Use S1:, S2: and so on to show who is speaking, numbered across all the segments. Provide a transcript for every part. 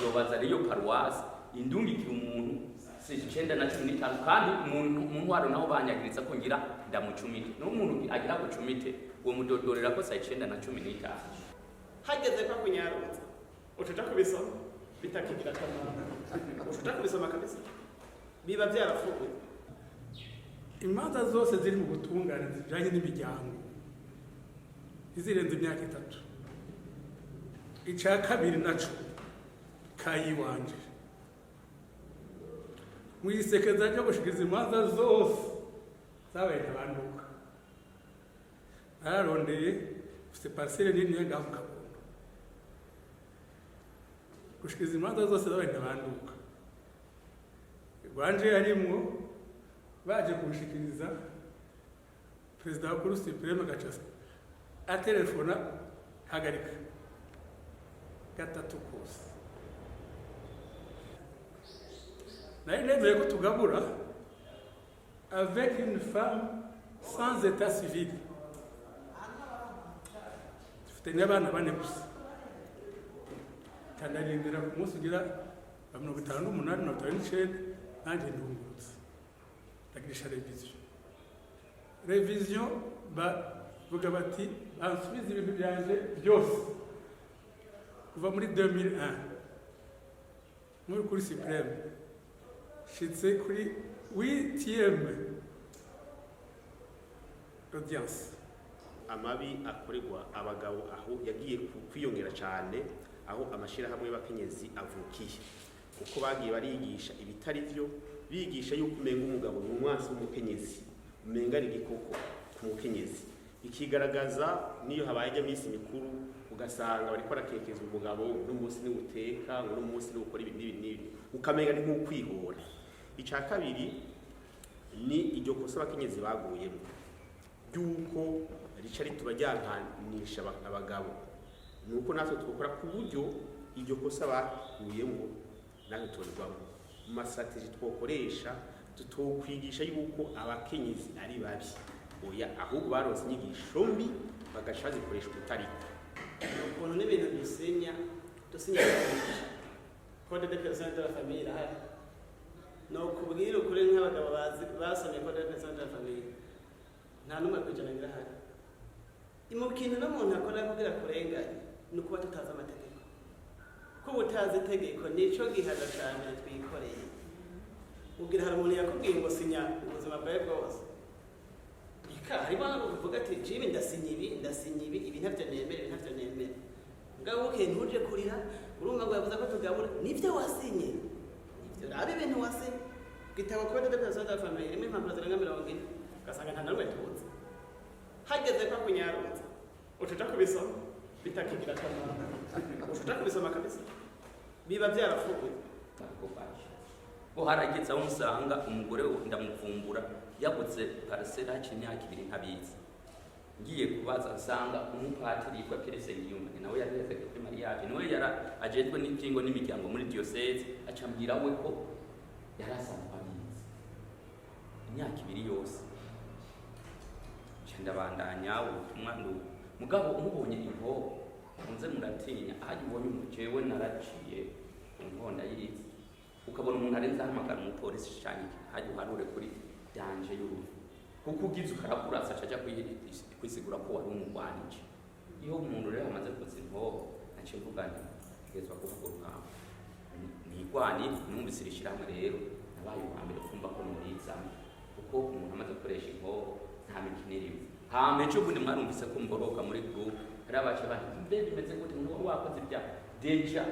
S1: yobaza rero paruwasi indungikira umuntu si 915 kandi umuntu mu ntwaro naho banyagiriza ko ngira ndamucumite n'umuntu agira gucumite uwo mudodorera ko sa 915
S2: hageze kwa kunyaruza ucuca kubisoma bitakigira akamaro ucuca kubisoma kabisa biba byarafuwe.
S3: Imanza zose ziri mu butungane zijanye n'imiryango izirenze imyaka 3 icya kabiri naco kayiwanje mwisekeza ryo gushikiriza imanza zose zabaye n'abanduka ararondeye ufite parcelle nini y'agaho Kabondo gushikiriza imanza zose zabaye n'abanduka rwanje yarimwo baje kushikiriza perezida wa Cour supreme gacasa atelefona hagarika gatatu kose nari nemeye ko tugabura avec une femme sans état civil dufite n'abana bane gusa kanarindira ku munsi ugira 58 na 59 nanjye ndungurutse ndagirisha revision bavuga bati ansubize ibintu byanje byose kuva muri 2001 muri Cour supreme shitse kuri 8e audience.
S4: Amabi akorerwa abagabo aho yagiye kwiyongera cyane aho amashirahamwe y'abakenyezi avukiye kuko bagiye barigisha ibitari byo bigisha yuko umenga umugabo mu mwansi w'umukenyezi umenga ari igikoko ku mukenyezi ikigaragaza niyo habaye ajya misi mikuru ugasanga bari kwarakekeza umugabo n'umunsi ni uteka ngo n'umunsi ni ukora ibi ukamenga ni nko kwihora. Icya kabiri ni iryo kosa abakenyezi baguyemo yuko rica ritubajyankanisha abagabo nuko natwe twokora ku buryo iryo kosa baguyemo natwe tubibamo mu masatiji twokoresha tutokwigisha yuko abakenyezi ari babi oya ahubwo baronse inyigisho mbi bagasha zikoresha utari
S2: ukuntu n'ibintu dusenya code de personne de la famille hari no kubwira ukuri nk'abagabo basomye code de personne de la famille nta numwe kujana ngira hari imukintu n'umuntu akora kugira kurenganya nuko batutaza amategeko ko butazi itegeko nico gihaza cyane twikoreye ugira hari umuntu yakubwiye ngo sinya ubuzima bwawe bwose harimo uvuga ati jibi ndasinye ibi ntavyo nemere ngaho ukentu uje kurira urumva ngo yavuze ko tugabura nivyo wasinye nivyo rabe ibintu wasinye gitabo code de personne de la famille rimwe impapuro zirenga 40 ugasanga nta namwe tuzi hageze kwa kunyaruza ucuca kubisoma bitakigira akamaro ucuca kubisoma kabisa biba byarafuwe
S1: bo harageze aho usanga umugore ndamuvumbura yaguze parcelle haciye imyaka 2 ntabizi ngiye kubaza nsanga umupatiri yitwa Peresengiyumva nawe yareze kuri mariage niwe yara ajejwe n'ingingo n'imiryango muri diocese acambwira we ko yarasanga abizi imyaka 2 yose ndabandanya ubutumwa mugabo umubonye impo munze muratinya aho ubonye umujewe naraciye inkonda yize ukabona umuntu arenze ahamagara umupolisi cyane haje uharure kuri danje y'urufu kuko ugize ukarakurasa acaja kwisigura ko wari umugwanije iyo umuntu rero amaze kuzinho naciye mvugana ngezwa kuvuga urugamba nigwani numvisirishira hamwe rero nabaye ubambere kumva ko nuriza kuko umuntu amaze gukoresha inko nta mikiniriwe hameje ubundi mwarumvise ko mboroka muri group arabaje bati mbe bimeze gute ngo wakoze ibya deja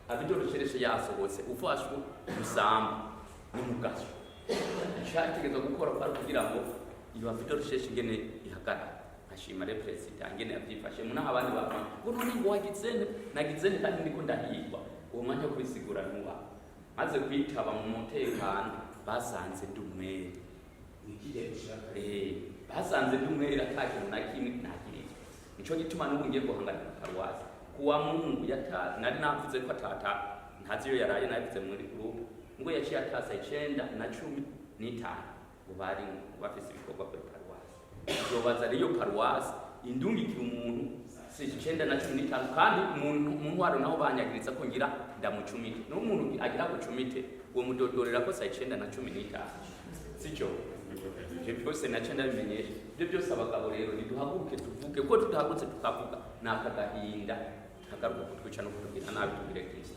S1: abidoroshereshe yasohotse ufashwe usamba n'umugaso nshakigeza gukora kwa kugira ngo iyo abidoroshereshe ngene ihagara ashima re president ngene yabyifashe muna abandi bava ngo none ngo nagizene kandi ndiko ndahirwa uwo mwanya wo kwisigura nuba maze kwitaba mu mutekano basanze ndumwere basanze ndumwere ataje na kimwe nagirije nico gituma n'ubungiye guhangana na paruwasi kuwa Mungu yatazi nari navuze ko atata ntazi yo yaraye navuze muri group ngo yaciye atasa 915 ngo bari bafise ibikorwa kuri paruwasi yobaza rero paruwasi indungikira umuntu si 9:15 kandi mu ntwaro naho banyagiriza ko ngira ndamucumite n'umuntu agira gucumite uwo mudodorera ko 9:15 sicyo je byose naca ndabimenyesha ibyo byose abagabo rero niduhaguruke tuvuge ko tudahagurutse tukavuga nakagahinda kagaruka kutwica no kutubwira nabi tubwire Kristo